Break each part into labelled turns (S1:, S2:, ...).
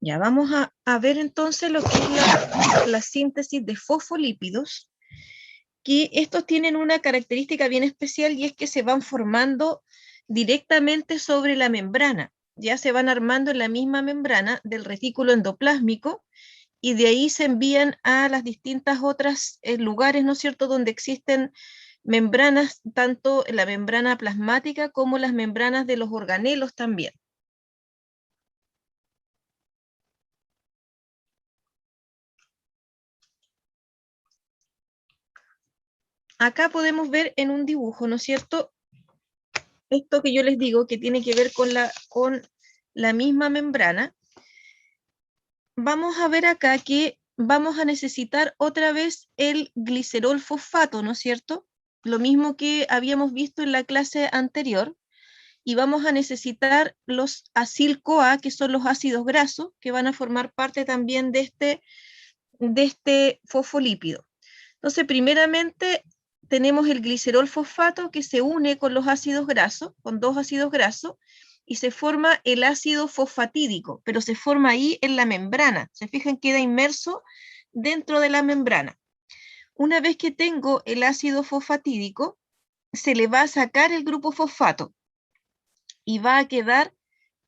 S1: Ya vamos a ver entonces lo que es la síntesis de fosfolípidos, que estos tienen una característica bien especial y es que se van formando directamente sobre la membrana, ya se van armando en la misma membrana del retículo endoplásmico y de ahí se envían a las distintas otras lugares, ¿no es cierto?, donde existen membranas, tanto la membrana plasmática como las membranas de los organelos también. Acá podemos ver en un dibujo, ¿no es cierto?, esto que yo les digo que tiene que ver con la misma membrana. Vamos a ver acá que vamos a necesitar otra vez el glicerol fosfato, ¿no es cierto? Lo mismo que habíamos visto en la clase anterior. Y vamos a necesitar los acil-CoA, que son los ácidos grasos, que van a formar parte también de este fosfolípido. Entonces, primeramente, tenemos el glicerol fosfato que se une con los ácidos grasos, con dos ácidos grasos, y se forma el ácido fosfatídico, pero se forma ahí en la membrana. Se fijan, queda inmerso dentro de la membrana. Una vez que tengo el ácido fosfatídico, se le va a sacar el grupo fosfato y va a quedar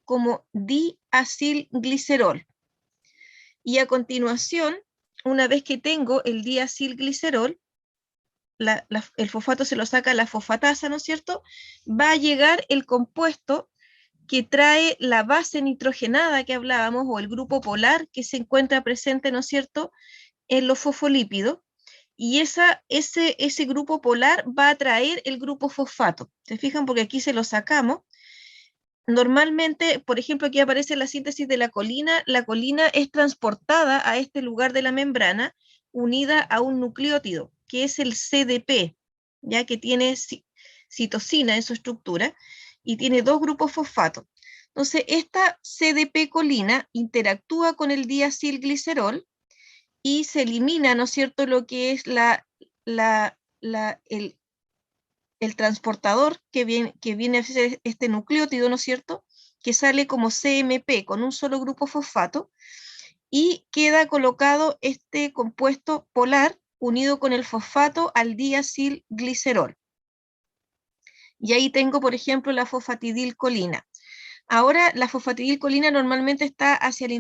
S1: como diacilglicerol. Y a continuación, una vez que tengo el diacilglicerol, el fosfato se lo saca la fosfatasa, ¿no es cierto? Va a llegar el compuesto que trae la base nitrogenada que hablábamos, o el grupo polar que se encuentra presente, ¿no es cierto?, en los fosfolípidos, y ese grupo polar va a traer el grupo fosfato. ¿Se fijan? Porque aquí se lo sacamos. Normalmente, por ejemplo, aquí aparece la síntesis de la colina es transportada a este lugar de la membrana, unida a un nucleótido, que es el CDP, ya que tiene citosina en su estructura, y tiene dos grupos fosfato. Entonces, esta CDP-colina interactúa con el diacilglicerol y se elimina, ¿no es cierto?, lo que es el transportador que viene a ser este nucleótido, ¿no es cierto?, que sale como CMP con un solo grupo fosfato, y queda colocado este compuesto polar unido con el fosfato al diacilglicerol. Y ahí tengo, por ejemplo, la fosfatidilcolina. Ahora, la fosfatidilcolina normalmente está hacia el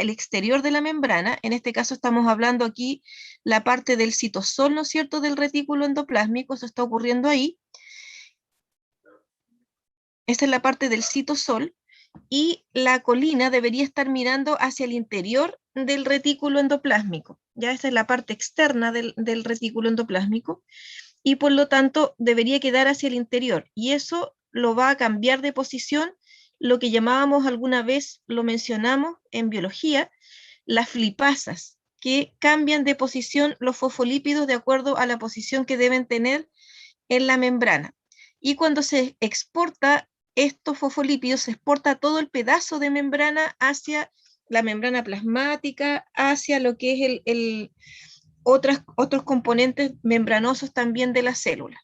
S1: exterior de la membrana. En este caso estamos hablando aquí la parte del citosol, ¿no es cierto?, del retículo endoplásmico. Eso está ocurriendo ahí. Esta es la parte del citosol. Y la colina debería estar mirando hacia el interior del retículo endoplásmico. Ya esa es la parte externa del retículo endoplásmico. Y por lo tanto debería quedar hacia el interior. Y eso lo va a cambiar de posición, lo que llamábamos alguna vez, lo mencionamos en biología, las lipasas, que cambian de posición los fosfolípidos de acuerdo a la posición que deben tener en la membrana. Y cuando se exporta estos fosfolípidos, se exporta todo el pedazo de membrana hacia la membrana plasmática, hacia lo que es otros componentes membranosos también de la célula.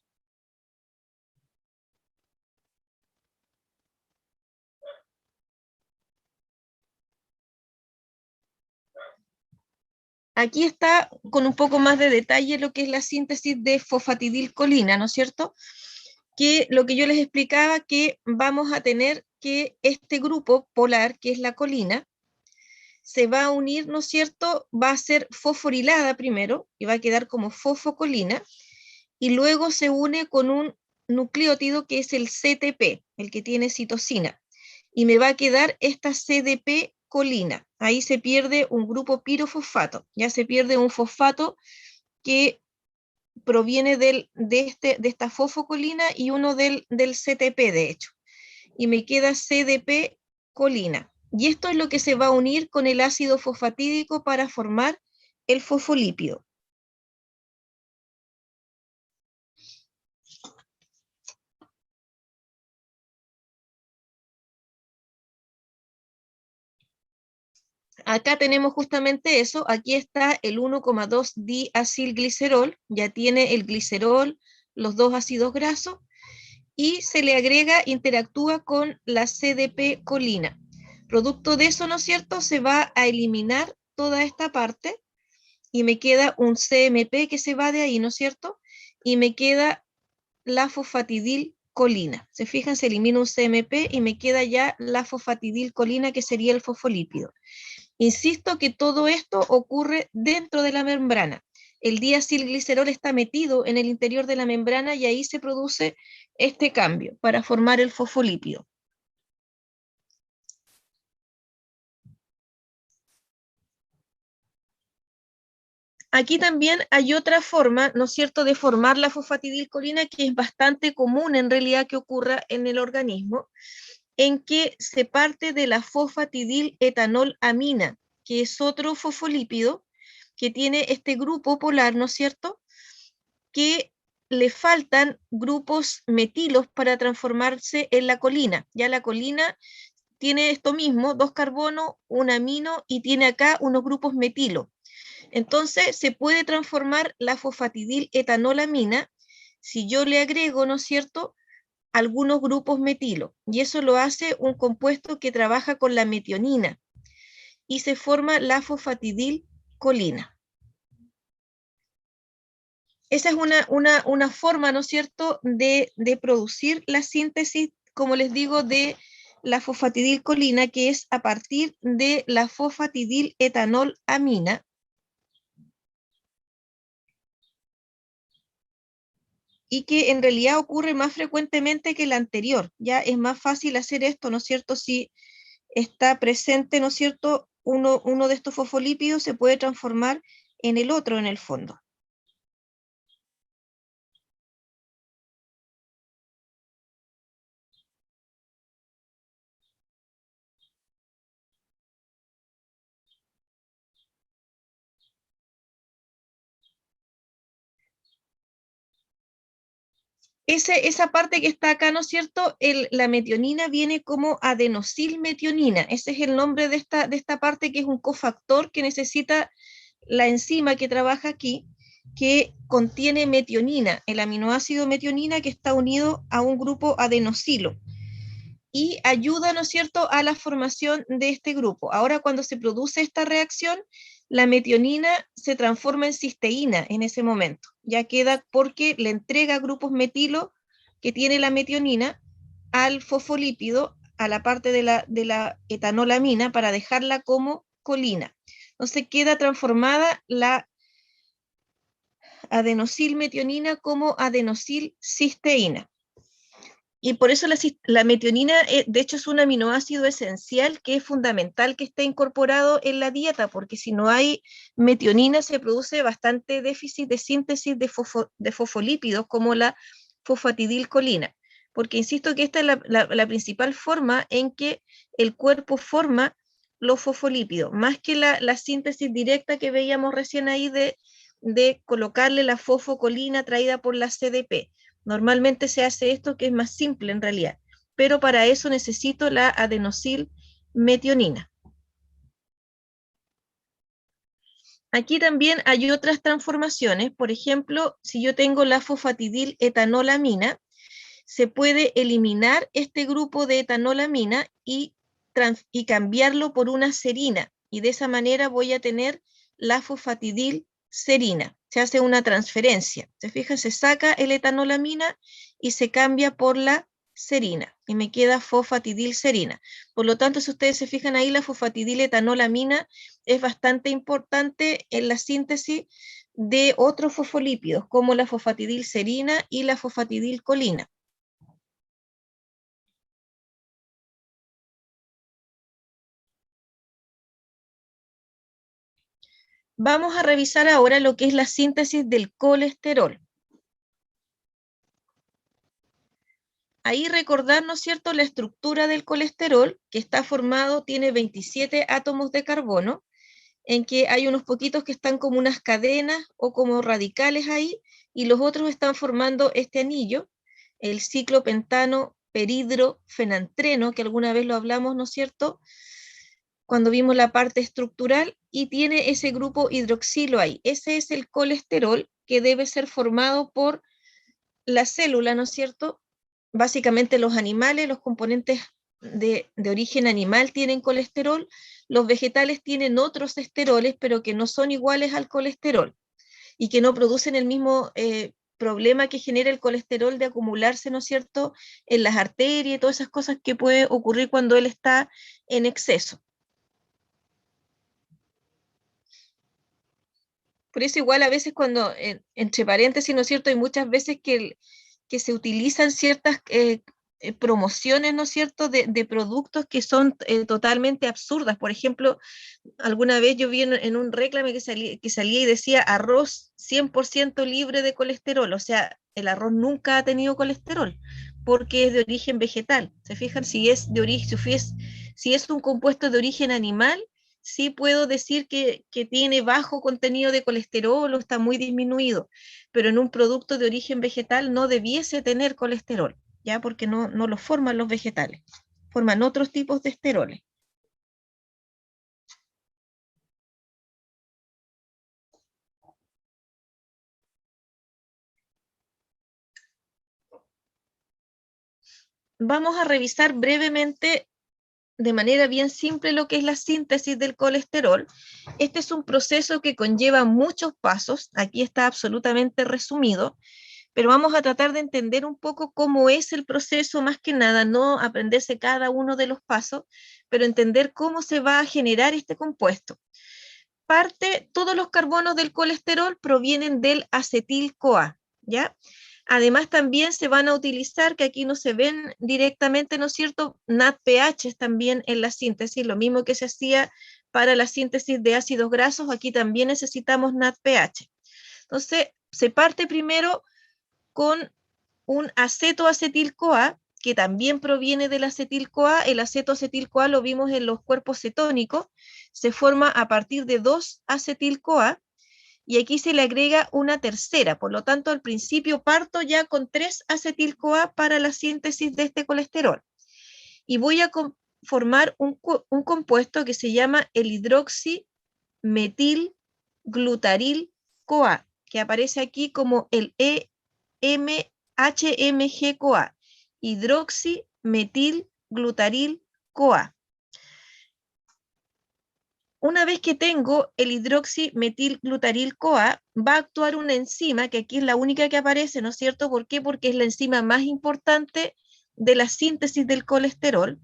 S1: Aquí está con un poco más de detalle lo que es la síntesis de fosfatidilcolina, ¿no es cierto? Que lo que yo les explicaba, que vamos a tener que este grupo polar, que es la colina, se va a unir, ¿no es cierto? Va a ser fosforilada primero y va a quedar como fosfocolina, y luego se une con un nucleótido que es el CTP, el que tiene citosina, y me va a quedar esta CDP colina. Ahí se pierde un grupo pirofosfato, ya se pierde un fosfato que proviene de esta fosfocolina y uno del CTP, de hecho, y me queda CDP colina. Y esto es lo que se va a unir con el ácido fosfatídico para formar el fosfolípido. Acá tenemos justamente eso. Aquí está el 1,2 diacilglicerol, ya tiene el glicerol, los dos ácidos grasos, y se le agrega, interactúa con la CDP colina. Producto de eso, ¿no es cierto?, se va a eliminar toda esta parte y me queda un CMP que se va de ahí, ¿no es cierto? Y me queda la fosfatidilcolina. Se fijan, se elimina un CMP y me queda ya la fosfatidilcolina, que sería el fosfolípido. Insisto que todo esto ocurre dentro de la membrana. El diacilglicerol está metido en el interior de la membrana y ahí se produce este cambio para formar el fosfolípido. Aquí también hay otra forma, ¿no es cierto?, de formar la fosfatidilcolina, que es bastante común en realidad que ocurra en el organismo, en que se parte de la fosfatidiletonolamina, que es otro fosfolípido que tiene este grupo polar, ¿no es cierto?, que le faltan grupos metilos para transformarse en la colina. Ya la colina tiene esto mismo, 2 carbonos, un amino, y tiene acá unos grupos metilo. Entonces se puede transformar la fosfatidiletonolamina si yo le agrego, ¿no es cierto?, algunos grupos metilo, y eso lo hace un compuesto que trabaja con la metionina, y se forma la fosfatidilcolina. Esa es una forma, ¿no es cierto?, de producir la síntesis, como les digo, de la fosfatidilcolina, que es a partir de la fosfatidiletonolamina, y que en realidad ocurre más frecuentemente que la anterior. Ya es más fácil hacer esto, ¿no es cierto?, si está presente, ¿no es cierto?, uno de estos fosfolípidos se puede transformar en el otro en el fondo. Esa parte que está acá, ¿no es cierto?, la metionina viene como adenosilmetionina. Ese es el nombre de esta parte, que es un cofactor que necesita la enzima que trabaja aquí, que contiene metionina, el aminoácido metionina, que está unido a un grupo adenosilo, y ayuda, ¿no es cierto?, a la formación de este grupo. Ahora, cuando se produce esta reacción, la metionina se transforma en cisteína en ese momento. Ya queda, porque le entrega grupos metilo que tiene la metionina al fosfolípido, a la parte de la etanolamina, para dejarla como colina. Entonces queda transformada la adenosilmetionina como adenosilcisteína. Y por eso la metionina, de hecho, es un aminoácido esencial, que es fundamental que esté incorporado en la dieta, porque si no hay metionina se produce bastante déficit de síntesis de fosfolípidos, como la fosfatidilcolina. Porque insisto que esta es la principal forma en que el cuerpo forma los fosfolípidos, más que la síntesis directa que veíamos recién ahí de colocarle la fosfocolina traída por la CDP. Normalmente se hace esto, que es más simple en realidad, pero para eso necesito la adenosilmetionina. Aquí también hay otras transformaciones. Por ejemplo, si yo tengo la fosfatidiletonolamina, se puede eliminar este grupo de etanolamina y cambiarlo por una serina, y de esa manera voy a tener la fosfatidilserina. Se hace una transferencia. Se fijan, se saca el etanolamina y se cambia por la serina, y me queda fosfatidilserina. Por lo tanto, si ustedes se fijan ahí, la fosfatidiletonolamina es bastante importante en la síntesis de otros fosfolípidos, como la fosfatidilserina y la fosfatidilcolina. Vamos a revisar ahora lo que es la síntesis del colesterol. Ahí recordar, ¿no es cierto?, la estructura del colesterol, que está formado, tiene 27 átomos de carbono, en que hay unos poquitos que están como unas cadenas o como radicales ahí, y los otros están formando este anillo, el ciclopentano peridrofenantreno, que alguna vez lo hablamos, ¿no es cierto?, cuando vimos la parte estructural, y tiene ese grupo hidroxilo ahí. Ese es el colesterol que debe ser formado por la célula, ¿no es cierto? Básicamente los animales, los componentes de origen animal tienen colesterol, los vegetales tienen otros esteroles, pero que no son iguales al colesterol y que no producen el mismo problema que genera el colesterol de acumularse, ¿no es cierto?, en las arterias y todas esas cosas que puede ocurrir cuando él está en exceso. Por eso igual a veces cuando, entre paréntesis, ¿no es cierto?, hay muchas veces que se utilizan ciertas promociones, ¿no es cierto?, de productos que son totalmente absurdas. Por ejemplo, alguna vez yo vi en un réclame que salía y decía arroz 100% libre de colesterol, o sea, el arroz nunca ha tenido colesterol porque es de origen vegetal. ¿Se fijan? Si es de origen, si es un compuesto de origen animal, sí puedo decir que tiene bajo contenido de colesterol o está muy disminuido, pero en un producto de origen vegetal no debiese tener colesterol, ¿ya? Porque no lo forman los vegetales, forman otros tipos de esteroles. Vamos a revisar brevemente, de manera bien simple, lo que es la síntesis del colesterol. Este es un proceso que conlleva muchos pasos, aquí está absolutamente resumido, pero vamos a tratar de entender un poco cómo es el proceso, más que nada, no aprenderse cada uno de los pasos, pero entender cómo se va a generar este compuesto. Todos los carbonos del colesterol provienen del acetil-CoA, ¿ya? Además, también se van a utilizar, que aquí no se ven directamente, ¿no es cierto?, NADPH también en la síntesis, lo mismo que se hacía para la síntesis de ácidos grasos, aquí también necesitamos NADPH. Entonces, se parte primero con un acetoacetil-CoA, que también proviene del acetil-CoA. El acetoacetil-CoA lo vimos en los cuerpos cetónicos, se forma a partir de 2-acetil-CoA, y aquí se le agrega una tercera, por lo tanto al principio parto ya con 3-acetil-CoA para la síntesis de este colesterol, y voy a formar un compuesto que se llama el hidroximetilglutaril-CoA, que aparece aquí como el HMG-CoA, hidroximetilglutaril-CoA. Una vez que tengo el hidroximetilglutaril-CoA, va a actuar una enzima, que aquí es la única que aparece, ¿no es cierto? ¿Por qué? Porque es la enzima más importante de la síntesis del colesterol.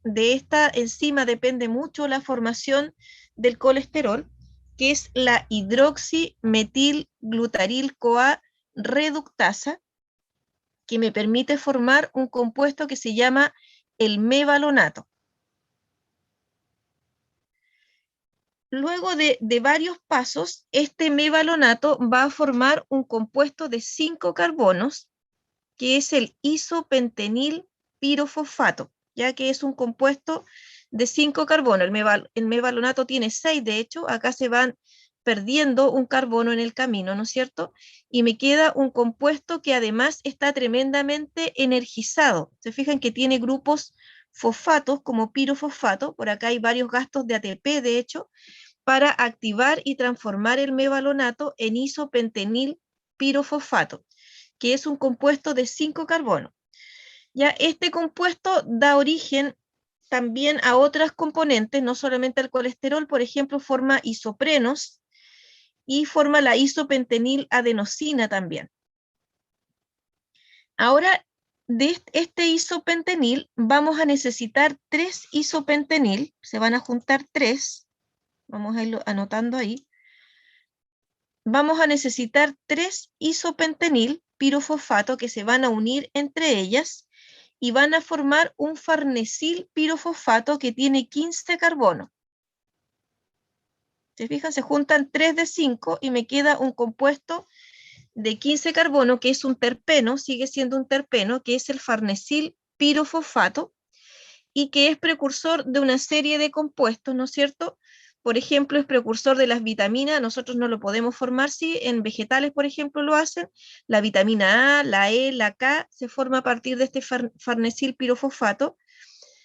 S1: De esta enzima depende mucho la formación del colesterol, que es la hidroximetilglutaril-CoA reductasa, que me permite formar un compuesto que se llama el mevalonato. Luego de varios pasos, este mevalonato va a formar un compuesto de 5 carbonos, que es el isopentenil pirofosfato, ya que es un compuesto de 5 carbonos. El mevalonato tiene 6, de hecho, acá se van perdiendo un carbono en el camino, ¿no es cierto? Y me queda un compuesto que además está tremendamente energizado. Se fijan que tiene grupos fosfatos como pirofosfato, por acá hay varios gastos de ATP, de hecho, para activar y transformar el mevalonato en isopentenil pirofosfato, que es un compuesto de 5 carbonos. Ya este compuesto da origen también a otras componentes, no solamente al colesterol, por ejemplo, forma isoprenos y forma la isopentenil adenosina también. Ahora, de este isopentenil vamos a necesitar 3 isopentenil, se van a juntar 3, vamos a irlo anotando ahí. Vamos a necesitar 3 isopentenil pirofosfato que se van a unir entre ellas y van a formar un farnesil pirofosfato que tiene 15 carbonos. ¿Se fijan? Se juntan 3 de 5 y me queda un compuesto de 15 carbonos que es un terpeno, sigue siendo un terpeno, que es el farnesil pirofosfato y que es precursor de una serie de compuestos, ¿no es cierto? Por ejemplo, es precursor de las vitaminas, nosotros no lo podemos formar, sí, en vegetales, por ejemplo, lo hacen. La vitamina A, la E, la K, se forma a partir de este farnesil pirofosfato.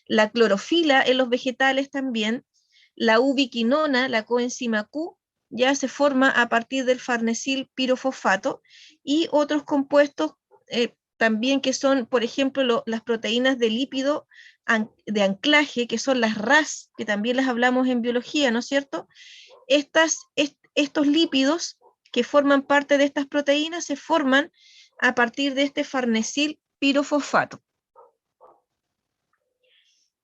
S1: La clorofila en los vegetales también. La ubiquinona, la coenzima Q, ya se forma a partir del farnesil pirofosfato, y otros compuestos también que son, por ejemplo, las proteínas de lípido de anclaje, que son las RAS, que también las hablamos en biología, ¿no es cierto? Estos lípidos que forman parte de estas proteínas se forman a partir de este farnesil pirofosfato.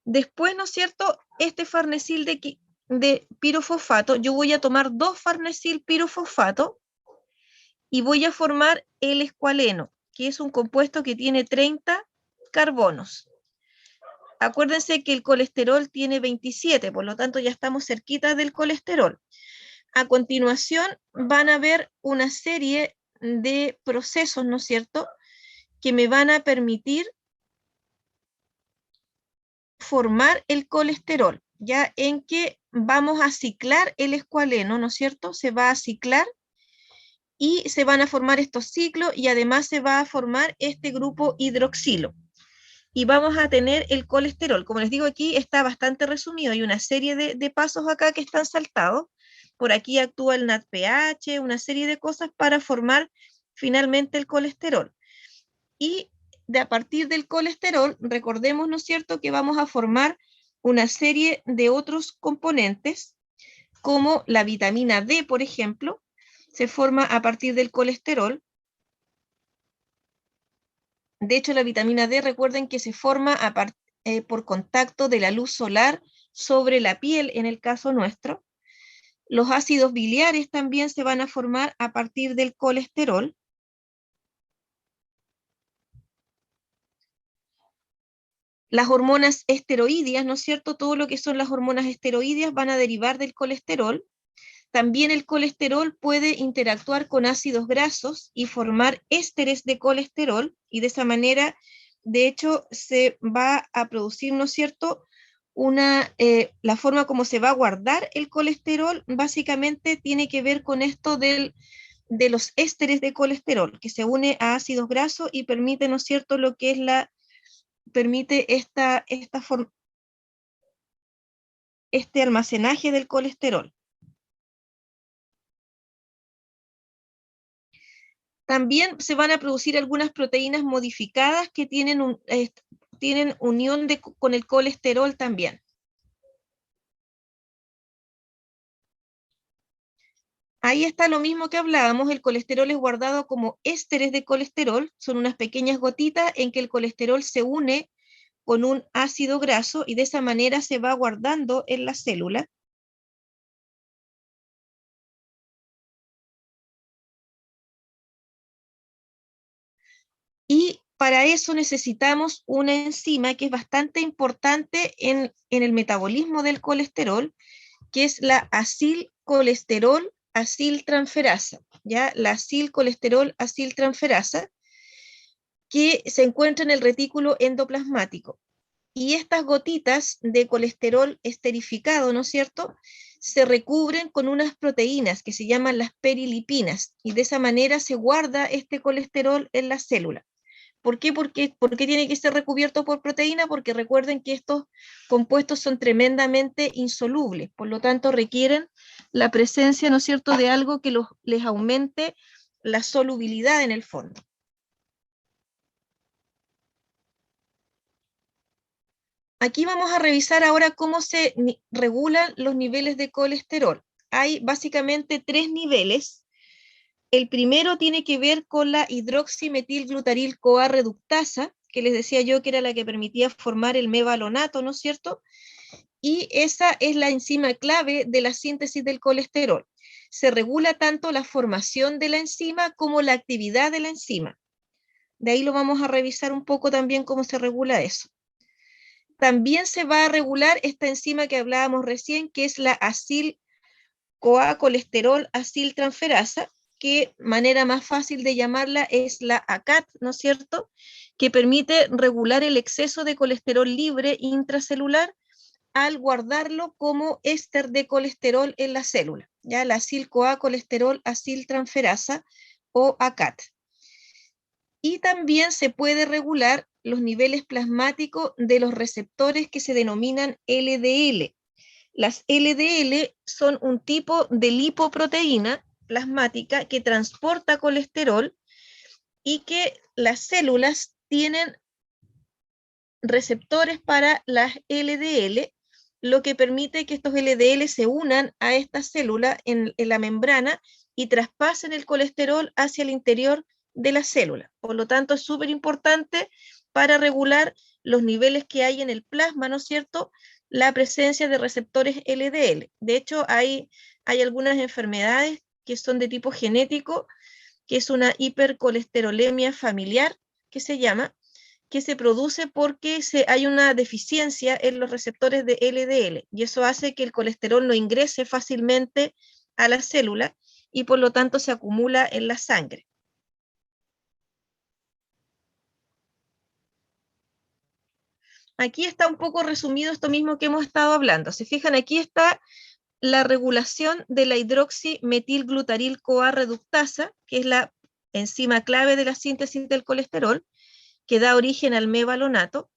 S1: Después, ¿no es cierto? Este farnesil de pirofosfato, yo voy a tomar 2 farnesil pirofosfato y voy a formar el escualeno, que es un compuesto que tiene 30 carbonos. Acuérdense que el colesterol tiene 27, por lo tanto ya estamos cerquita del colesterol. A continuación van a haber una serie de procesos, ¿no es cierto?, que me van a permitir formar el colesterol, ya en que vamos a ciclar el escualeno, ¿no es cierto? Se va a ciclar y se van a formar estos ciclos y además se va a formar este grupo hidroxilo. Y vamos a tener el colesterol. Como les digo, aquí está bastante resumido. Hay una serie de pasos acá que están saltados. Por aquí actúa el NADPH, una serie de cosas para formar finalmente el colesterol. Y a partir del colesterol, recordemos, ¿no es cierto?, que vamos a formar una serie de otros componentes, como la vitamina D, por ejemplo, se forma a partir del colesterol. De hecho, la vitamina D, recuerden que se forma por contacto de la luz solar sobre la piel, en el caso nuestro. Los ácidos biliares también se van a formar a partir del colesterol. Las hormonas esteroideas, ¿no es cierto? Todo lo que son las hormonas esteroideas van a derivar del colesterol. También el colesterol puede interactuar con ácidos grasos y formar ésteres de colesterol, y de esa manera, de hecho, se va a producir, ¿no es cierto?, la forma como se va a guardar el colesterol básicamente tiene que ver con esto de los ésteres de colesterol, que se une a ácidos grasos y permite, ¿no es cierto?, lo que es permite este almacenaje del colesterol. También se van a producir algunas proteínas modificadas que tienen unión con el colesterol también. Ahí está lo mismo que hablábamos, el colesterol es guardado como ésteres de colesterol, son unas pequeñas gotitas en que el colesterol se une con un ácido graso y de esa manera se va guardando en la célula. Y para eso necesitamos una enzima que es bastante importante en el metabolismo del colesterol, que es la acilcolesterol aciltransferasa, ¿ya? La acilcolesterol aciltransferasa, que se encuentra en el retículo endoplasmático. Y estas gotitas de colesterol esterificado, ¿no es cierto?, se recubren con unas proteínas que se llaman las perilipinas, y de esa manera se guarda este colesterol en la célula. ¿Por qué? ¿Por qué tiene que ser recubierto por proteína? Porque recuerden que estos compuestos son tremendamente insolubles, por lo tanto requieren la presencia, ¿no es cierto?, de algo que les aumente la solubilidad en el fondo. Aquí vamos a revisar ahora cómo se regulan los niveles de colesterol. Hay básicamente 3 niveles. El primero tiene que ver con la hidroximetilglutaryl-CoA reductasa, que les decía yo que era la que permitía formar el mevalonato, ¿no es cierto? Y esa es la enzima clave de la síntesis del colesterol. Se regula tanto la formación de la enzima como la actividad de la enzima. De ahí lo vamos a revisar un poco también cómo se regula eso. También se va a regular esta enzima que hablábamos recién, que es la acil-CoA colesterol aciltransferasa, que manera más fácil de llamarla es la ACAT, ¿no es cierto?, que permite regular el exceso de colesterol libre intracelular al guardarlo como éster de colesterol en la célula, ya la acil-CoA colesterol aciltransferasa o ACAT. Y también se puede regular los niveles plasmáticos de los receptores que se denominan LDL. Las LDL son un tipo de lipoproteína plasmática que transporta colesterol y que las células tienen receptores para las LDL, lo que permite que estos LDL se unan a esta célula en la membrana y traspasen el colesterol hacia el interior de la célula. Por lo tanto, es súper importante para regular los niveles que hay en el plasma, ¿no es cierto?, la presencia de receptores LDL. De hecho, hay algunas enfermedades que son de tipo genético, que es una hipercolesterolemia familiar, que se llama, que se produce porque hay una deficiencia en los receptores de LDL, y eso hace que el colesterol no ingrese fácilmente a la célula y por lo tanto se acumula en la sangre. Aquí está un poco resumido esto mismo que hemos estado hablando. Se fijan, aquí está la regulación de la hidroximetilglutaril-CoA reductasa, que es la enzima clave de la síntesis del colesterol, que da origen al mevalonato.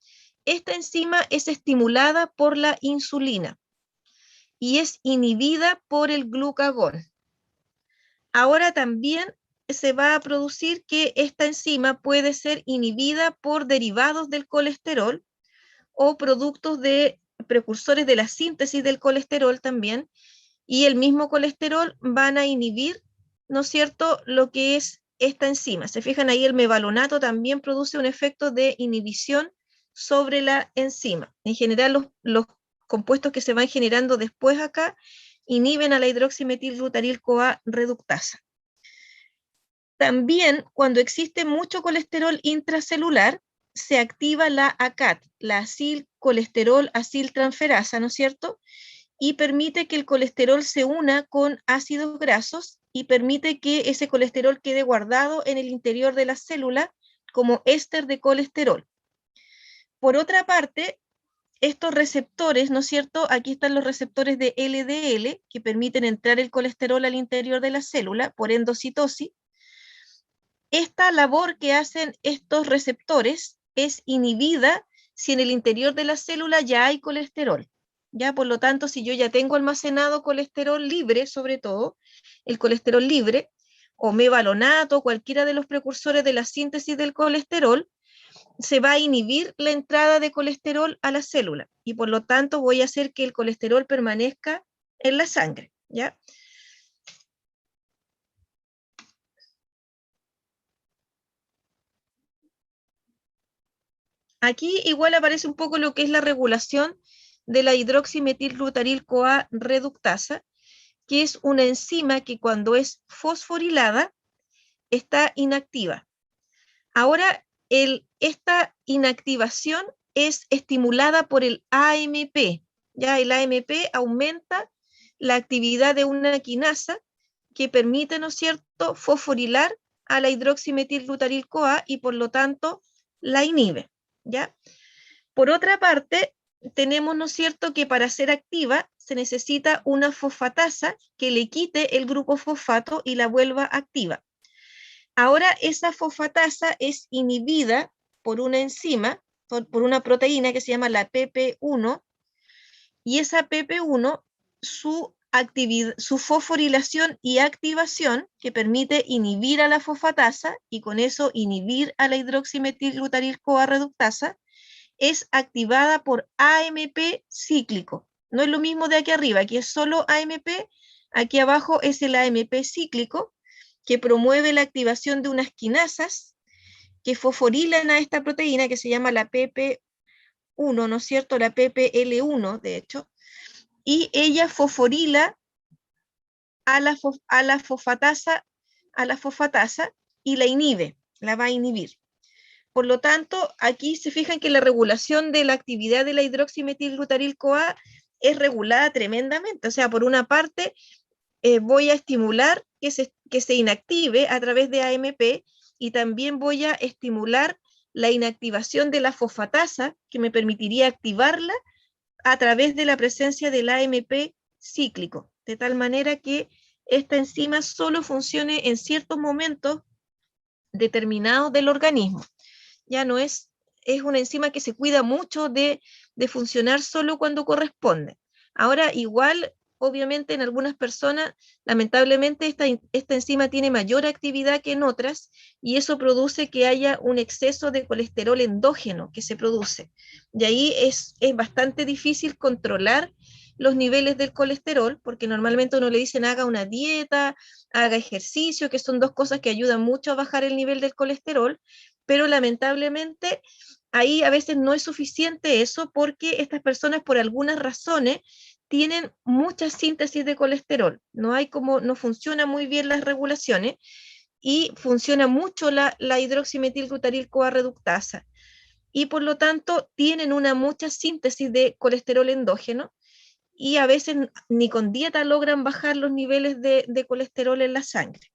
S1: Esta enzima es estimulada por la insulina y es inhibida por el glucagón. Ahora también se va a producir que esta enzima puede ser inhibida por derivados del colesterol o productos de precursores de la síntesis del colesterol también, y el mismo colesterol van a inhibir, ¿no es cierto?, lo que es esta enzima. Se fijan ahí, el mevalonato también produce un efecto de inhibición sobre la enzima. En general, los compuestos que se van generando después acá inhiben a la hidroximetilglutaril-CoA reductasa. También, cuando existe mucho colesterol intracelular, se activa la ACAT, la acilcolesterol aciltransferasa, ¿no es cierto?, y permite que el colesterol se una con ácidos grasos y permite que ese colesterol quede guardado en el interior de la célula como éster de colesterol. Por otra parte, estos receptores, ¿no es cierto? Aquí están los receptores de LDL que permiten entrar el colesterol al interior de la célula por endocitosis. Esta labor que hacen estos receptores es inhibida si en el interior de la célula ya hay colesterol. Ya, por lo tanto, si yo ya tengo almacenado colesterol libre, sobre todo, el colesterol libre, o mevalonato, cualquiera de los precursores de la síntesis del colesterol, se va a inhibir la entrada de colesterol a la célula, y por lo tanto voy a hacer que el colesterol permanezca en la sangre, ¿ya? Aquí igual aparece un poco lo que es la regulación de la hidroximetilglutaril-CoA reductasa, que es una enzima que cuando es fosforilada está inactiva. Ahora, esta inactivación es estimulada por el AMP. Ya el AMP aumenta la actividad de una quinasa que permite, ¿no es cierto?, fosforilar a la hidroximetilglutaril-CoA y por lo tanto la inhibe, ¿ya? Por otra parte, tenemos, ¿no es cierto?, que para ser activa se necesita una fosfatasa que le quite el grupo fosfato y la vuelva activa. Ahora esa fosfatasa es inhibida por una enzima, por una proteína que se llama la PP1, y esa PP1, su fosforilación y activación, que permite inhibir a la fosfatasa y con eso inhibir a la hidroximetilglutaril-CoA reductasa, es activada por AMP cíclico. No es lo mismo de aquí arriba, aquí es solo AMP, aquí abajo es el AMP cíclico, que promueve la activación de unas quinasas que fosforilan a esta proteína que se llama la PP1, ¿no es cierto?, la PPL1, de hecho, y ella fosforila a la fosfatasa y la inhibe, la va a inhibir. Por lo tanto, aquí se fijan que la regulación de la actividad de la hidroximetilglutaril-CoA es regulada tremendamente. O sea, por una parte, voy a estimular que se inactive a través de AMP y también voy a estimular la inactivación de la fosfatasa, que me permitiría activarla a través de la presencia del AMP cíclico, de tal manera que esta enzima solo funcione en ciertos momentos determinados del organismo. Ya no es una enzima que se cuida mucho de funcionar solo cuando corresponde. Ahora, igual obviamente en algunas personas, lamentablemente, esta enzima tiene mayor actividad que en otras, y eso produce que haya un exceso de colesterol endógeno que se produce. Y ahí es bastante difícil controlar los niveles del colesterol, porque normalmente uno le dicen haga una dieta, haga ejercicio, que son dos cosas que ayudan mucho a bajar el nivel del colesterol, pero lamentablemente ahí a veces no es suficiente eso, porque estas personas por algunas razones tienen mucha síntesis de colesterol. No funciona muy bien las regulaciones y funciona mucho la hidroximetilglutarilcoa reductasa. Y por lo tanto tienen una mucha síntesis de colesterol endógeno y a veces ni con dieta logran bajar los niveles de colesterol en la sangre.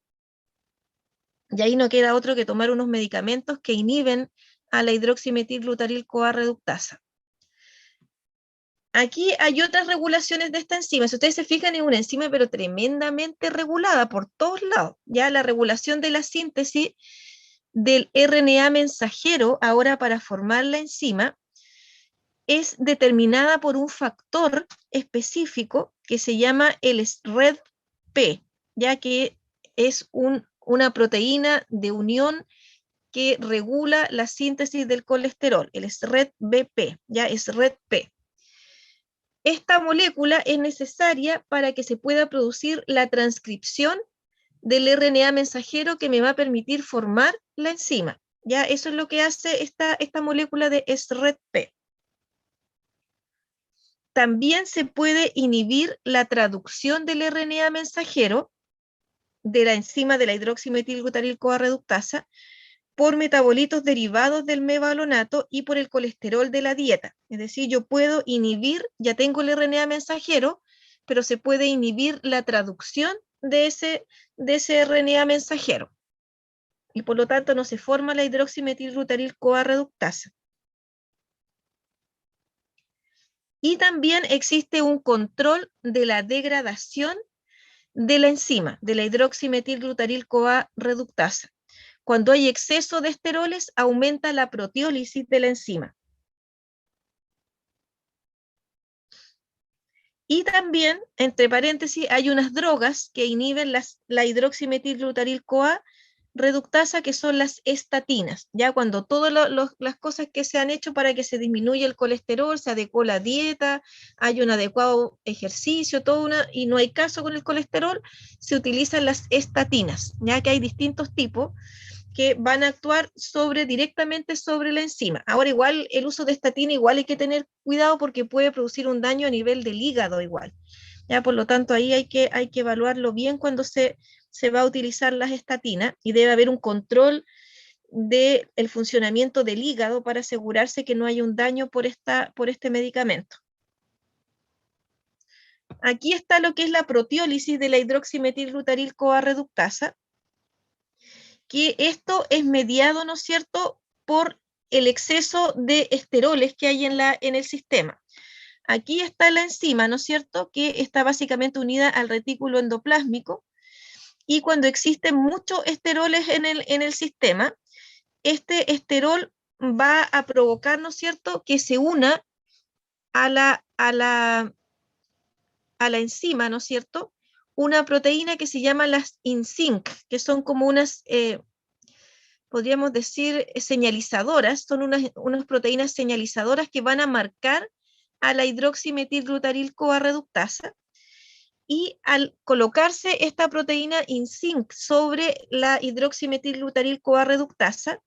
S1: Y ahí no queda otro que tomar unos medicamentos que inhiben a la hidroximetilglutarilcoa reductasa. Aquí hay otras regulaciones de esta enzima. Si ustedes se fijan, es una enzima pero tremendamente regulada por todos lados. Ya la regulación de la síntesis del RNA mensajero, ahora para formar la enzima, es determinada por un factor específico que se llama el SRED-P, ya que es una proteína de unión que regula la síntesis del colesterol, el SRED-BP, ya SRED-P. Esta molécula es necesaria para que se pueda producir la transcripción del RNA mensajero que me va a permitir formar la enzima. Ya eso es lo que hace esta molécula de SRED-P. También se puede inhibir la traducción del RNA mensajero de la enzima de la hidroximetilglutarilcoa reductasa por metabolitos derivados del mevalonato y por el colesterol de la dieta. Es decir, yo puedo inhibir, ya tengo el RNA mensajero, pero se puede inhibir la traducción de ese RNA mensajero. Y por lo tanto no se forma la hidroximetilglutarilcoa reductasa. Y también existe un control de la degradación de la enzima, de la hidroximetilglutarilcoa reductasa. Cuando hay exceso de esteroles, aumenta la proteólisis de la enzima. Y también, entre paréntesis, hay unas drogas que inhiben la hidroximetilglutarilcoa reductasa, que son las estatinas. Ya cuando todas las cosas que se han hecho para que se disminuya el colesterol, se adecuó la dieta, hay un adecuado ejercicio, y no hay caso con el colesterol, se utilizan las estatinas, ya que hay distintos tipos que van a actuar directamente sobre la enzima. Ahora igual el uso de estatina igual hay que tener cuidado porque puede producir un daño a nivel del hígado igual. Ya, por lo tanto ahí hay que evaluarlo bien cuando se va a utilizar las estatinas, y debe haber un control del funcionamiento del hígado para asegurarse que no haya un daño por este medicamento. Aquí está lo que es la proteólisis de la hidroximetilglutarilcoa reductasa, que esto es mediado, ¿no es cierto?, por el exceso de esteroles que hay en el sistema. Aquí está la enzima, ¿no es cierto?, que está básicamente unida al retículo endoplásmico, y cuando existen muchos esteroles en el sistema, este esterol va a provocar, ¿no es cierto?, que se una a la enzima, ¿no es cierto?, una proteína que se llama las INSYNC, que son como unas podríamos decir, señalizadoras, son unas proteínas señalizadoras que van a marcar a la hidroximetilglutarilcoa reductasa, y al colocarse esta proteína INSYNC sobre la hidroximetilglutarilcoa reductasa,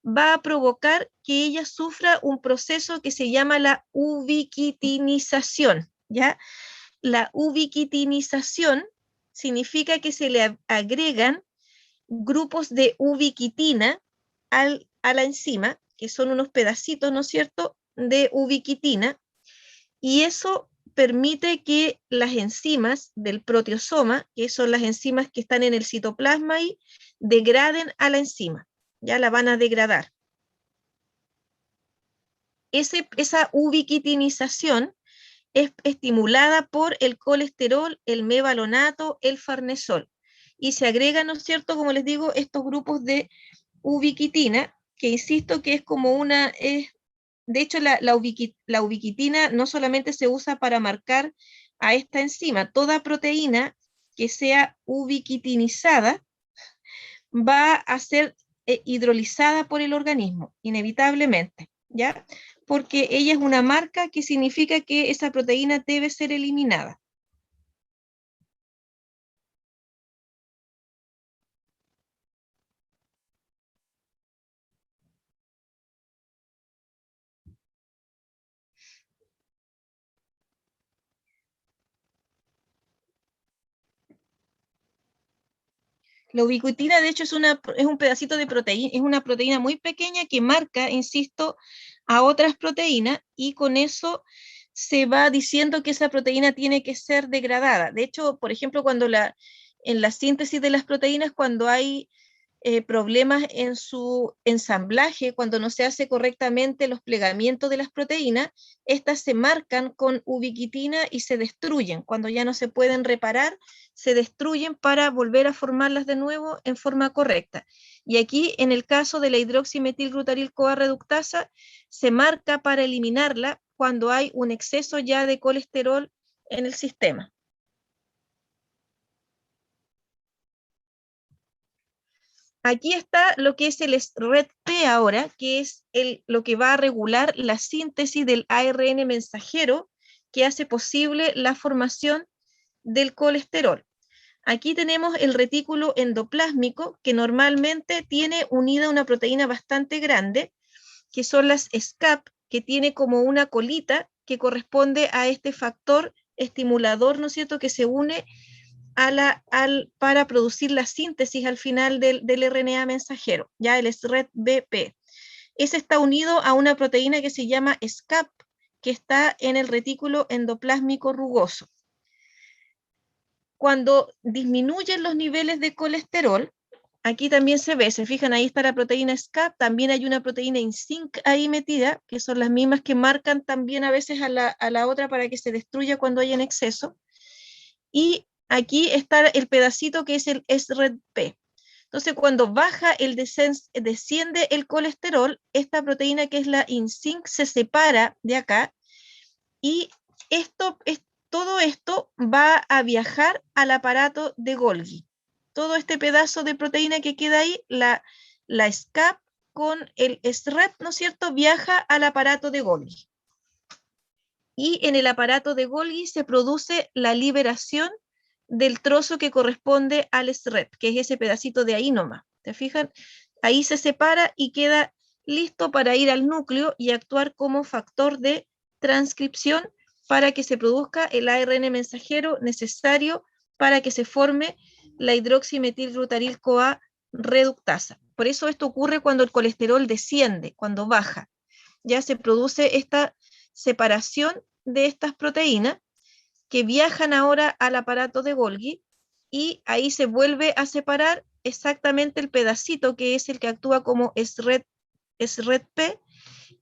S1: va a provocar que ella sufra un proceso que se llama la ubiquitinización, ¿ya? La ubiquitinización significa que se le agregan grupos de ubiquitina a la enzima, que son unos pedacitos, ¿no es cierto?, de ubiquitina, y eso permite que las enzimas del proteosoma, que son las enzimas que están en el citoplasma, y degraden a la enzima, ya la van a degradar. Esa ubiquitinización es estimulada por el colesterol, el mevalonato, el farnesol, y se agregan, ¿no es cierto?, como les digo, estos grupos de ubiquitina, que insisto que es como de hecho la ubiquitina no solamente se usa para marcar a esta enzima. Toda proteína que sea ubiquitinizada va a ser hidrolizada por el organismo, inevitablemente, ¿ya? Porque ella es una marca que significa que esa proteína debe ser eliminada. La ubiquitina, de hecho, es un pedacito de proteína, es una proteína muy pequeña que marca, insisto, a otras proteínas y con eso se va diciendo que esa proteína tiene que ser degradada. De hecho, por ejemplo, en la síntesis de las proteínas, cuando hay problemas en su ensamblaje, cuando no se hace correctamente los plegamientos de las proteínas, estas se marcan con ubiquitina y se destruyen. Cuando ya no se pueden reparar, se destruyen para volver a formarlas de nuevo en forma correcta. Y aquí, en el caso de la hidroximetilglutarilcoa reductasa, se marca para eliminarla cuando hay un exceso ya de colesterol en el sistema. Aquí está lo que es el SRED-P ahora, que es lo que va a regular la síntesis del ARN mensajero que hace posible la formación del colesterol. Aquí tenemos el retículo endoplásmico que normalmente tiene unida una proteína bastante grande, que son las SCAP, que tiene como una colita que corresponde a este factor estimulador, ¿no es cierto?, que se une para producir la síntesis al final del RNA mensajero, ya el SRED-BP. Ese está unido a una proteína que se llama SCAP, que está en el retículo endoplásmico rugoso. Cuando disminuyen los niveles de colesterol, aquí también se ve, se fijan, ahí está la proteína SCAP, también hay una proteína INSYNC ahí metida, que son las mismas que marcan también a veces a la otra para que se destruya cuando hay en exceso. Y aquí está el pedacito que es el SRED-P. Entonces, cuando desciende el colesterol, esta proteína que es la INSYNC se separa de acá y todo esto va a viajar al aparato de Golgi. Todo este pedazo de proteína que queda ahí, la SCAP con el SRED, ¿no es cierto?, viaja al aparato de Golgi. Y en el aparato de Golgi se produce la liberación del trozo que corresponde al SRED, que es ese pedacito de ahí nomás. ¿Te fijan? Ahí se separa y queda listo para ir al núcleo y actuar como factor de transcripción para que se produzca el ARN mensajero necesario para que se forme la hidroximetilglutarilcoa reductasa. Por eso esto ocurre cuando el colesterol desciende, cuando baja. Ya se produce esta separación de estas proteínas que viajan ahora al aparato de Golgi y ahí se vuelve a separar exactamente el pedacito que es el que actúa como SRED-P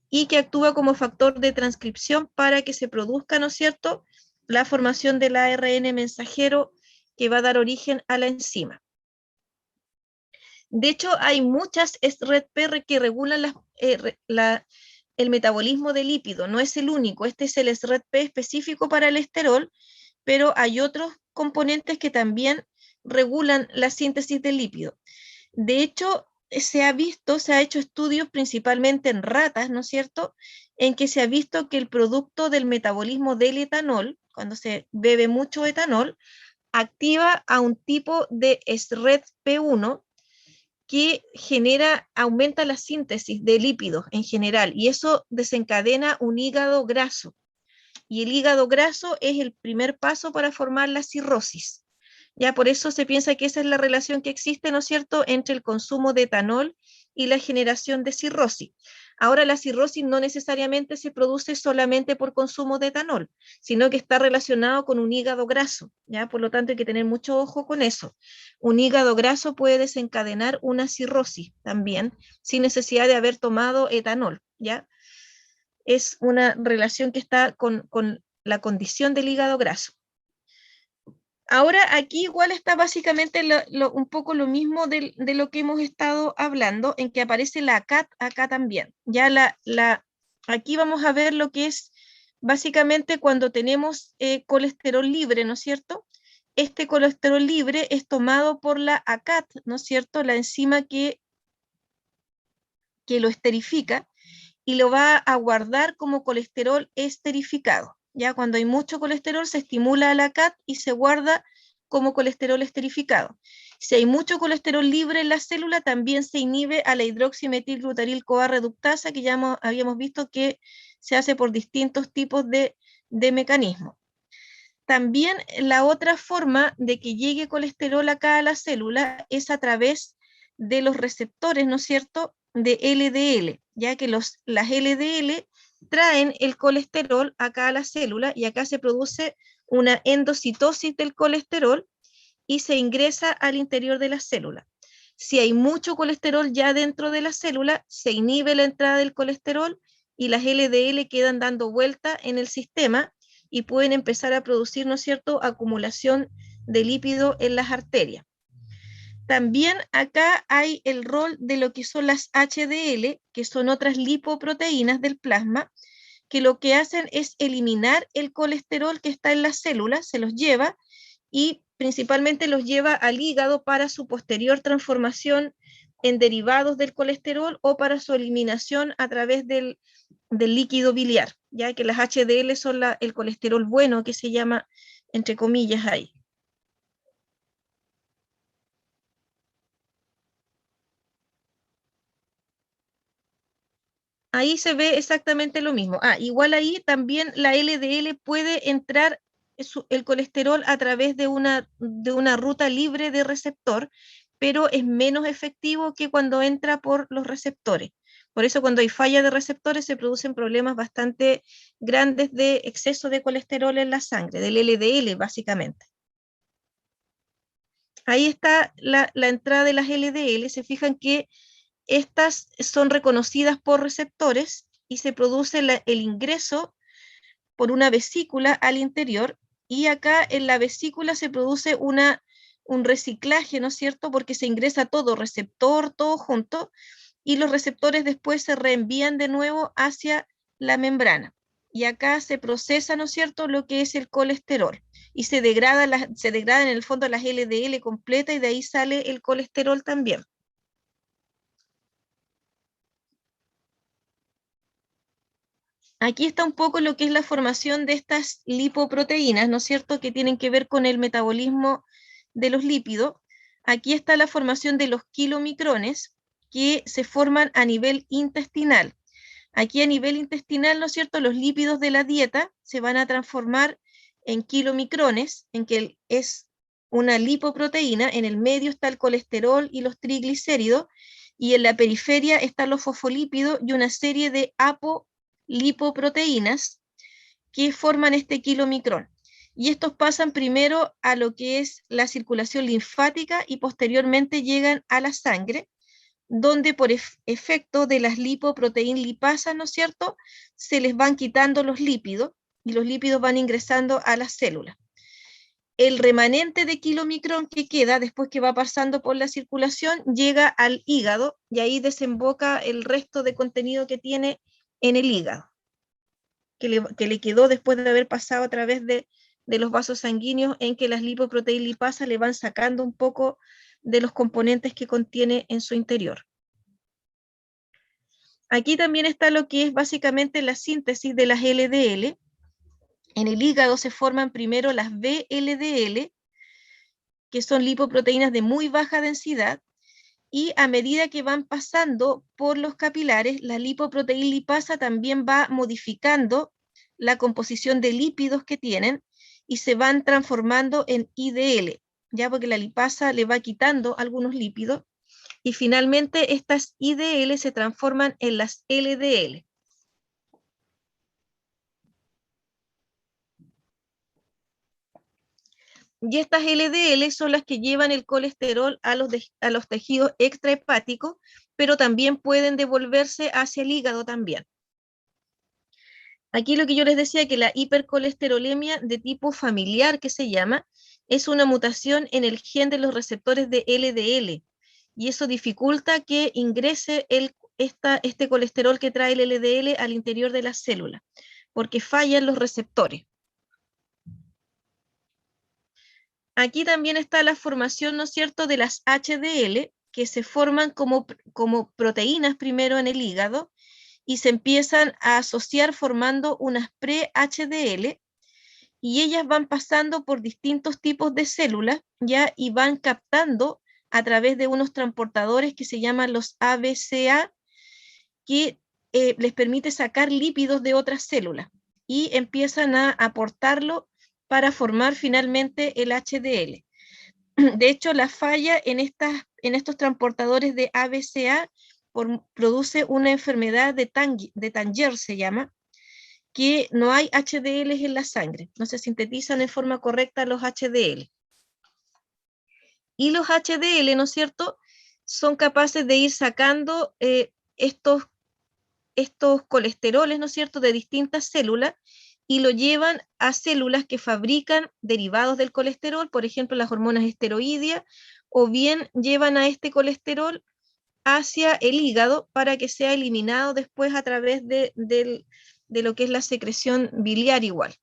S1: y que actúa como factor de transcripción para que se produzca, ¿no es cierto?, la formación del ARN mensajero que va a dar origen a la enzima. De hecho, hay muchas SRED-P que regulan el metabolismo de lípido, no es el único, este es el SRED-P específico para el esterol, pero hay otros componentes que también regulan la síntesis de lípido. De hecho, se ha hecho estudios principalmente en ratas, ¿no es cierto?, en que se ha visto que el producto del metabolismo del etanol, cuando se bebe mucho etanol, activa a un tipo de SRED-P1 que aumenta la síntesis de lípidos en general, y eso desencadena un hígado graso. Y el hígado graso es el primer paso para formar la cirrosis. Ya por eso se piensa que esa es la relación que existe, ¿no es cierto?, entre el consumo de etanol y la generación de cirrosis. Ahora, la cirrosis no necesariamente se produce solamente por consumo de etanol, sino que está relacionado con un hígado graso, ¿ya? Por lo tanto, hay que tener mucho ojo con eso. Un hígado graso puede desencadenar una cirrosis también, sin necesidad de haber tomado etanol, ¿ya? Es una relación que está con la condición del hígado graso. Ahora, aquí igual está básicamente un poco lo mismo de lo que hemos estado hablando, en que aparece la CAT acá también. Ya aquí vamos a ver lo que es básicamente cuando tenemos colesterol libre, ¿no es cierto? Este colesterol libre es tomado por la ACAT, ¿no es cierto? La enzima que lo esterifica y lo va a guardar como colesterol esterificado. Ya cuando hay mucho colesterol se estimula a la CAT y se guarda como colesterol esterificado. Si hay mucho colesterol libre en la célula, también se inhibe a la hidroximetilglutaryl-CoA reductasa, que ya habíamos visto que se hace por distintos tipos de mecanismos. También la otra forma de que llegue colesterol acá a la célula es a través de los receptores, ¿no es cierto?, de LDL, ya que las LDL traen el colesterol acá a la célula y acá se produce una endocitosis del colesterol y se ingresa al interior de la célula. Si hay mucho colesterol ya dentro de la célula, se inhibe la entrada del colesterol y las LDL quedan dando vuelta en el sistema y pueden empezar a producir, ¿no es cierto?, acumulación de lípido en las arterias. También acá hay el rol de lo que son las HDL, que son otras lipoproteínas del plasma, que lo que hacen es eliminar el colesterol que está en las células, se los lleva y principalmente los lleva al hígado para su posterior transformación en derivados del colesterol o para su eliminación a través del líquido biliar, ya que las HDL son el colesterol bueno que se llama entre comillas ahí. Ahí se ve exactamente lo mismo. Igual ahí también la LDL puede entrar el colesterol a través de una ruta libre de receptor, pero es menos efectivo que cuando entra por los receptores. Por eso cuando hay falla de receptores se producen problemas bastante grandes de exceso de colesterol en la sangre, del LDL básicamente. Ahí está la entrada de las LDL. Se fijan que estas son reconocidas por receptores y se produce el ingreso por una vesícula al interior y acá en la vesícula se produce un reciclaje, ¿no es cierto? Porque se ingresa todo, receptor, todo junto, y los receptores después se reenvían de nuevo hacia la membrana. Y acá se procesa, ¿no es cierto?, lo que es el colesterol. Y se degrada en el fondo las LDL completa y de ahí sale el colesterol también. Aquí está un poco lo que es la formación de estas lipoproteínas, ¿no es cierto?, que tienen que ver con el metabolismo de los lípidos. Aquí está la formación de los kilomicrones que se forman a nivel intestinal. Aquí a nivel intestinal, ¿no es cierto?, los lípidos de la dieta se van a transformar en kilomicrones, en que es una lipoproteína, en el medio está el colesterol y los triglicéridos, y en la periferia están los fosfolípidos y una serie de apolipoproteínas que forman este kilomicrón. Y estos pasan primero a lo que es la circulación linfática y posteriormente llegan a la sangre, donde por efecto de las lipoproteínas lipasas, ¿no es cierto?, se les van quitando los lípidos y los lípidos van ingresando a las células. El remanente de kilomicrón que queda después que va pasando por la circulación llega al hígado y ahí desemboca el resto de contenido que tiene en el hígado, que le quedó después de haber pasado a través de los vasos sanguíneos en que las lipoproteínas lipasas le van sacando un poco de los componentes que contiene en su interior. Aquí también está lo que es básicamente la síntesis de las LDL. En el hígado se forman primero las VLDL, que son lipoproteínas de muy baja densidad, y a medida que van pasando por los capilares, la lipoproteína lipasa también va modificando la composición de lípidos que tienen y se van transformando en IDL, ya porque la lipasa le va quitando algunos lípidos y finalmente estas IDL se transforman en las LDL. Y estas LDL son las que llevan el colesterol a los tejidos extrahepáticos, pero también pueden devolverse hacia el hígado también. Aquí lo que yo les decía, que la hipercolesterolemia de tipo familiar, que se llama, es una mutación en el gen de los receptores de LDL, y eso dificulta que ingrese este colesterol que trae el LDL al interior de la célula. porque fallan los receptores. Aquí también está la formación, ¿no es cierto?, de las HDL, que se forman como proteínas primero en el hígado, y se empiezan a asociar formando unas pre-HDL, y ellas van pasando por distintos tipos de células, ¿ya? Y van captando a través de unos transportadores que se llaman los ABCA, que les permite sacar lípidos de otras células, y empiezan a aportarlo para formar finalmente el HDL. De hecho, la falla en estos transportadores de ABCA produce una enfermedad de Tanger, se llama, que no hay HDL en la sangre, no se sintetizan en forma correcta los HDL. Y los HDL, ¿no es cierto?, son capaces de ir sacando estos colesteroles, ¿no es cierto?, de distintas células, y lo llevan a células que fabrican derivados del colesterol, por ejemplo, las hormonas esteroideas, o bien llevan a este colesterol hacia el hígado para que sea eliminado después a través de lo que es la secreción biliar igual.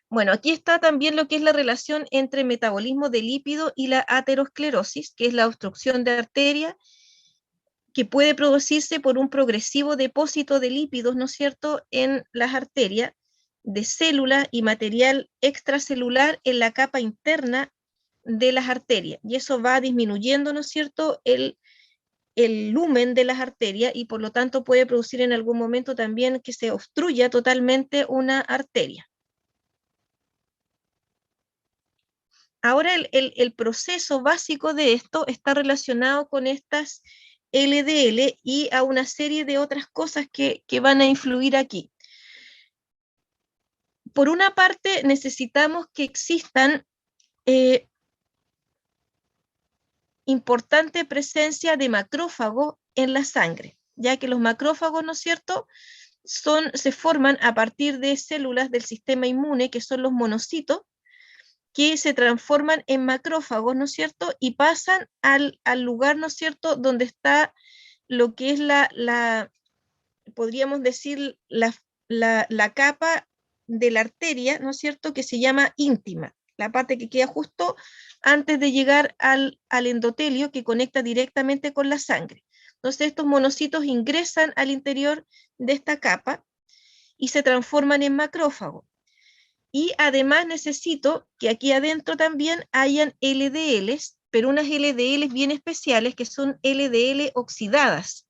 S1: Bueno, aquí está también lo que es la relación entre metabolismo de lípido y la aterosclerosis, que es la obstrucción de arteria, que puede producirse por un progresivo depósito de lípidos, ¿no es cierto?, en las arterias, de células y material extracelular en la capa interna de las arterias, y eso va disminuyendo, ¿no es cierto?, el lumen de las arterias, y por lo tanto puede producir en algún momento también que se obstruya totalmente una arteria. Ahora el proceso básico de esto está relacionado con estas LDL y a una serie de otras cosas que van a influir aquí. Por una parte, necesitamos que existan importante presencia de macrófagos en la sangre, ya que los macrófagos, ¿no es cierto?, se forman a partir de células del sistema inmune, que son los monocitos, que se transforman en macrófagos, ¿no es cierto?, y pasan al lugar, ¿no es cierto?, donde está lo que es podríamos decir, la capa de la arteria, ¿no es cierto?, que se llama íntima, la parte que queda justo antes de llegar al endotelio, que conecta directamente con la sangre. Entonces estos monocitos ingresan al interior de esta capa y se transforman en macrófagos. Y además necesito que aquí adentro también hayan LDLs, pero unas LDLs bien especiales, que son LDL oxidadas.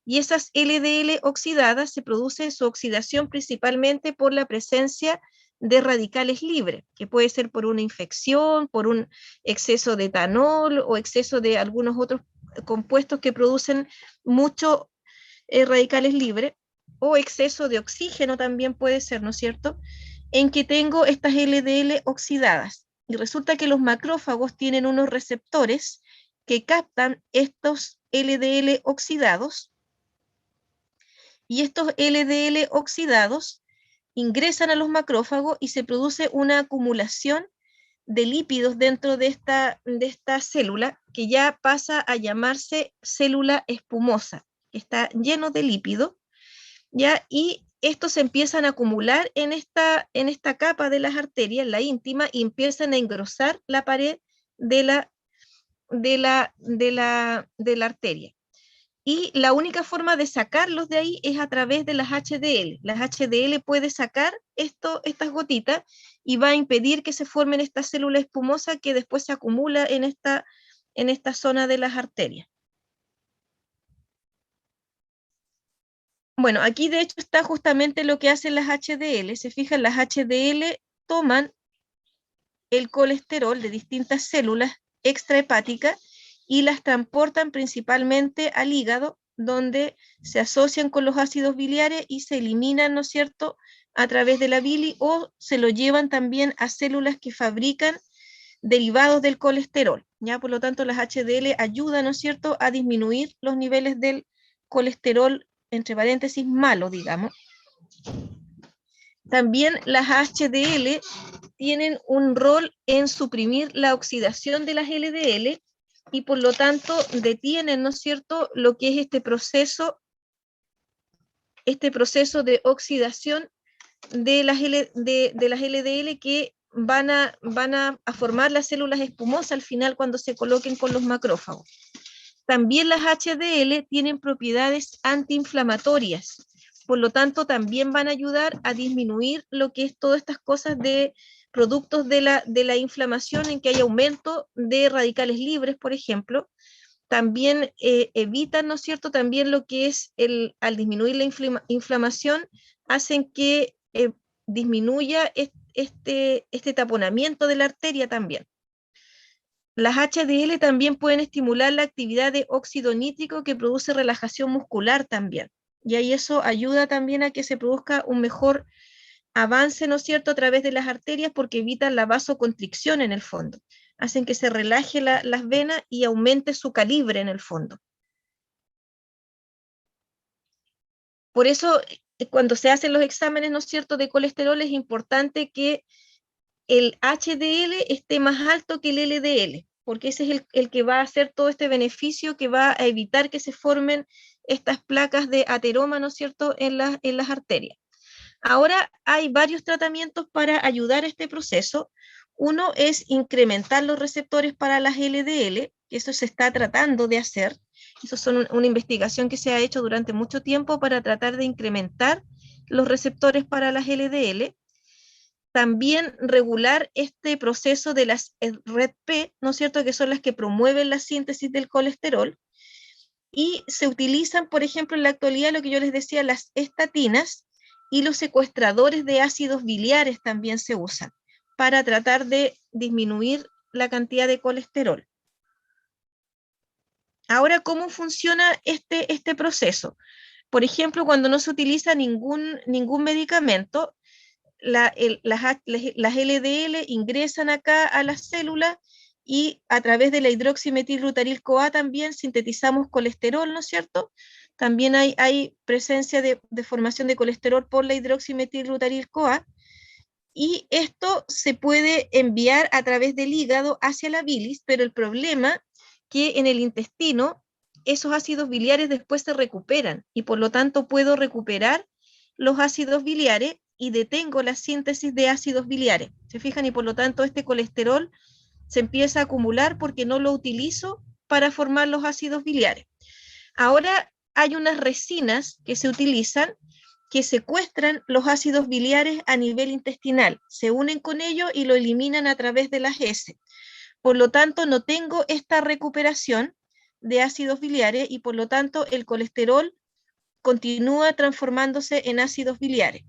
S1: Y esas LDL oxidadas se produce su oxidación principalmente por la presencia de radicales libres, que puede ser por una infección, por un exceso de etanol o exceso de algunos otros compuestos que producen muchos radicales libres, o exceso de oxígeno también puede ser, ¿no es cierto?, en que tengo estas LDL oxidadas. Y resulta que los macrófagos tienen unos receptores que captan estos LDL oxidados, y estos LDL oxidados ingresan a los macrófagos y se produce una acumulación de lípidos dentro de esta célula, que ya pasa a llamarse célula espumosa, que está lleno de lípidos, ¿ya? Y estos se empiezan a acumular en esta capa de las arterias, la íntima, y empiezan a engrosar la pared de la arteria. Y la única forma de sacarlos de ahí es a través de las HDL. Las HDL puede sacar estas gotitas, y va a impedir que se formen esta célula espumosa que después se acumula en esta zona de las arterias. Bueno, aquí de hecho está justamente lo que hacen las HDL. Se fijan, las HDL toman el colesterol de distintas células extrahepáticas y las transportan principalmente al hígado, donde se asocian con los ácidos biliares y se eliminan, ¿no es cierto?, a través de la bili, o se lo llevan también a células que fabrican derivados del colesterol, ¿ya? Por lo tanto, las HDL ayudan, ¿no es cierto?, a disminuir los niveles del colesterol, entre paréntesis, malo, digamos. También las HDL tienen un rol en suprimir la oxidación de las LDL, y por lo tanto detienen, ¿no es cierto?, lo que es este proceso este proceso de oxidación de las LDL que van a formar las células espumosas al final cuando se coloquen con los macrófagos. También las HDL tienen propiedades antiinflamatorias, por lo tanto también van a ayudar a disminuir lo que es todas estas cosas de productos de la inflamación, en que hay aumento de radicales libres, por ejemplo. También evitan, ¿no es cierto?, también lo que es, al disminuir la inflamación, hacen que disminuya este taponamiento de la arteria también. Las HDL también pueden estimular la actividad de óxido nítrico que produce relajación muscular también. Y ahí eso ayuda también a que se produzca un mejor avance, ¿no es cierto?, a través de las arterias, porque evitan la vasoconstricción en el fondo. Hacen que se relaje las venas y aumente su calibre en el fondo. Por eso, cuando se hacen los exámenes, ¿no es cierto?, de colesterol, es importante que el HDL esté más alto que el LDL, porque ese es el que va a hacer todo este beneficio, que va a evitar que se formen estas placas de ateroma, ¿no es cierto?, en las arterias. Ahora hay varios tratamientos para ayudar a este proceso. Uno es incrementar los receptores para las LDL, que eso se está tratando de hacer. Eso es una investigación que se ha hecho durante mucho tiempo para tratar de incrementar los receptores para las LDL. También regular este proceso de las RED-P, ¿no es cierto?, que son las que promueven la síntesis del colesterol. Y se utilizan, por ejemplo, en la actualidad, lo que yo les decía, las estatinas, y los secuestradores de ácidos biliares también se usan para tratar de disminuir la cantidad de colesterol. Ahora, ¿cómo funciona este proceso? Por ejemplo, cuando no se utiliza ningún medicamento, las LDL ingresan acá a las células, y a través de la hidroximetilglutaryl-CoA también sintetizamos colesterol, ¿no es cierto? También hay presencia de formación de colesterol por la hidroximetilglutaryl-CoA, y esto se puede enviar a través del hígado hacia la bilis, pero el problema que en el intestino esos ácidos biliares después se recuperan, y por lo tanto puedo recuperar los ácidos biliares y detengo la síntesis de ácidos biliares. ¿Se fijan? Y por lo tanto este colesterol se empieza a acumular porque no lo utilizo para formar los ácidos biliares. Ahora hay unas resinas que se utilizan que secuestran los ácidos biliares a nivel intestinal, se unen con ellos y lo eliminan a través de las heces. Por lo tanto, no tengo esta recuperación de ácidos biliares, y por lo tanto el colesterol continúa transformándose en ácidos biliares.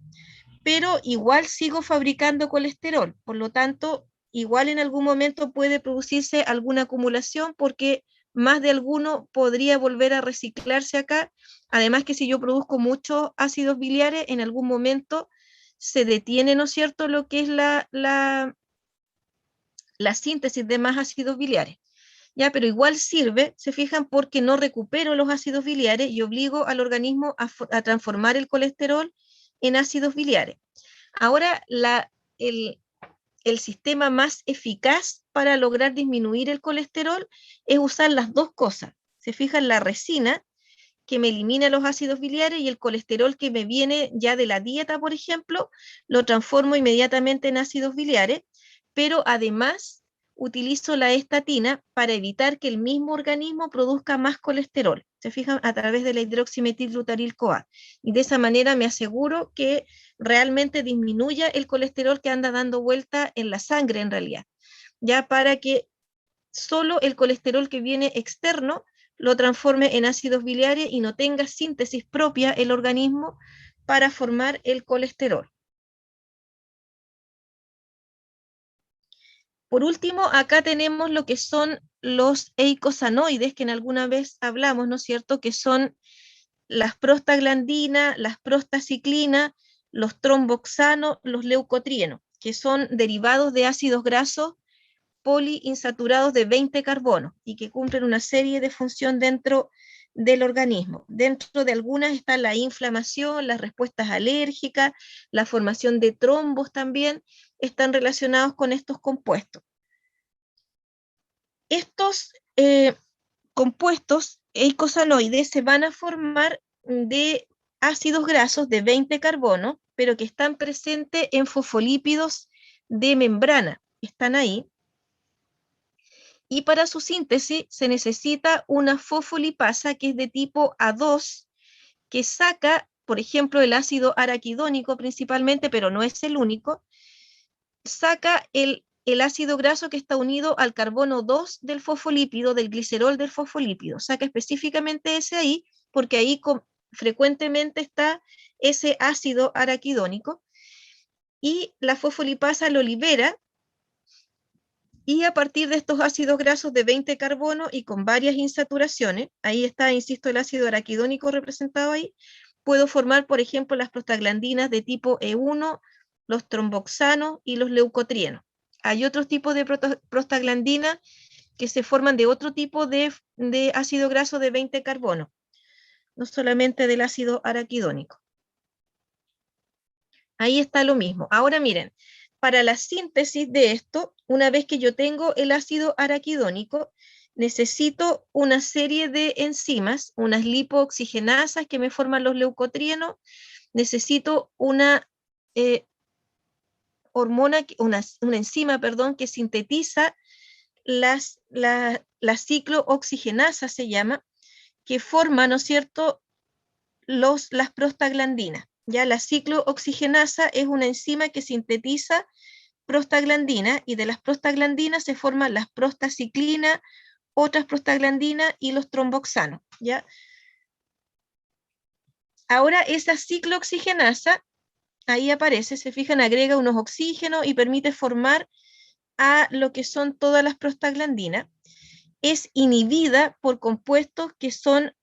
S1: Pero igual sigo fabricando colesterol, por lo tanto, igual en algún momento puede producirse alguna acumulación, porque más de alguno podría volver a reciclarse acá. Además que si yo produzco muchos ácidos biliares, en algún momento se detiene, ¿no es cierto?, lo que es la síntesis de más ácidos biliares. Ya, pero igual sirve, se fijan, porque no recupero los ácidos biliares y obligo al organismo a transformar el colesterol en ácidos biliares. Ahora, el sistema más eficaz para lograr disminuir el colesterol es usar las dos cosas. Se fijan, la resina, que me elimina los ácidos biliares, y el colesterol que me viene ya de la dieta, por ejemplo, lo transformo inmediatamente en ácidos biliares, pero además utilizo la estatina para evitar que el mismo organismo produzca más colesterol. Se fijan, a través de la hidroximetilglutaryl-CoA. Y de esa manera me aseguro que realmente disminuya el colesterol que anda dando vuelta en la sangre en realidad, ya, para que solo el colesterol que viene externo lo transforme en ácidos biliares y no tenga síntesis propia el organismo para formar el colesterol. Por último, acá tenemos lo que son los eicosanoides, que en alguna vez hablamos, ¿no es cierto?, que son las prostaglandinas, las prostaciclinas, los tromboxanos, los leucotrienos, que son derivados de ácidos grasos poliinsaturados de 20 carbonos y que cumplen una serie de funciones dentro del organismo. Dentro de algunas está la inflamación, las respuestas alérgicas, la formación de trombos también están relacionados con estos compuestos. Estos compuestos eicosanoides se van a formar de ácidos grasos de 20 carbono, pero que están presentes en fosfolípidos de membrana. Están ahí. Y para su síntesis se necesita una fosfolipasa que es de tipo A2, que saca, por ejemplo, el ácido araquidónico principalmente, pero no es el único, saca el ácido graso que está unido al carbono 2 del fosfolípido, del glicerol del fosfolípido. Saca específicamente ese ahí, porque ahí frecuentemente está ese ácido araquidónico, y la fosfolipasa lo libera, y a partir de estos ácidos grasos de 20 carbono y con varias insaturaciones, ahí está, insisto, el ácido araquidónico representado ahí, puedo formar, por ejemplo, las prostaglandinas de tipo E1, los tromboxanos y los leucotrienos. Hay otros tipos de prostaglandinas que se forman de otro tipo de ácido graso de 20 carbono, no solamente del ácido araquidónico. Ahí está lo mismo. Ahora miren, para la síntesis de esto, una vez que yo tengo el ácido araquidónico, necesito una serie de enzimas, unas lipooxigenasas que me forman los leucotrienos, necesito una una enzima, perdón, que sintetiza la ciclooxigenasa, se llama, que forma, ¿no es cierto?, las prostaglandinas. Ya la ciclooxigenasa es una enzima que sintetiza prostaglandina, y de las prostaglandinas se forman las prostaciclinas, otras prostaglandinas y los tromboxanos. ¿Ya? Ahora esa ciclooxigenasa, ahí aparece, se fijan, agrega unos oxígenos y permite formar a lo que son todas las prostaglandinas. Es inhibida por compuestos que son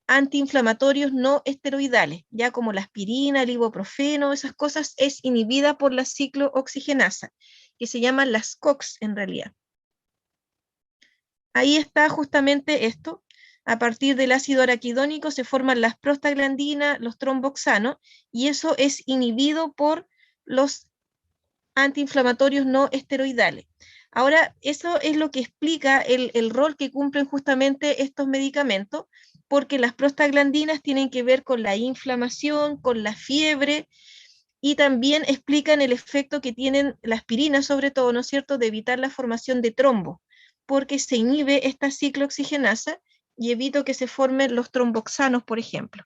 S1: antiinflamatorios no esteroidales, ya como la aspirina, el ibuprofeno, esas cosas, es inhibida por la ciclooxigenasa, que se llaman las COX en realidad. Ahí está justamente esto. A partir del ácido araquidónico se forman las prostaglandinas, los tromboxanos, y eso es inhibido por los antiinflamatorios no esteroidales. Ahora, eso es lo que explica el rol que cumplen justamente estos medicamentos, porque las prostaglandinas tienen que ver con la inflamación, con la fiebre, y también explican el efecto que tienen la aspirina, sobre todo, ¿no es cierto?, de evitar la formación de trombo, porque se inhibe esta ciclooxigenasa y evito que se formen los tromboxanos, por ejemplo.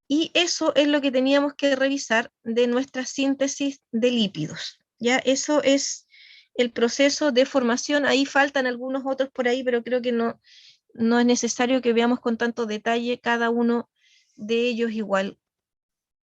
S1: Y eso es lo que teníamos que revisar de nuestra síntesis de lípidos. Ya, eso es el proceso de formación. Ahí faltan algunos otros por ahí, pero creo que no es necesario que veamos con tanto detalle cada uno de ellos igual.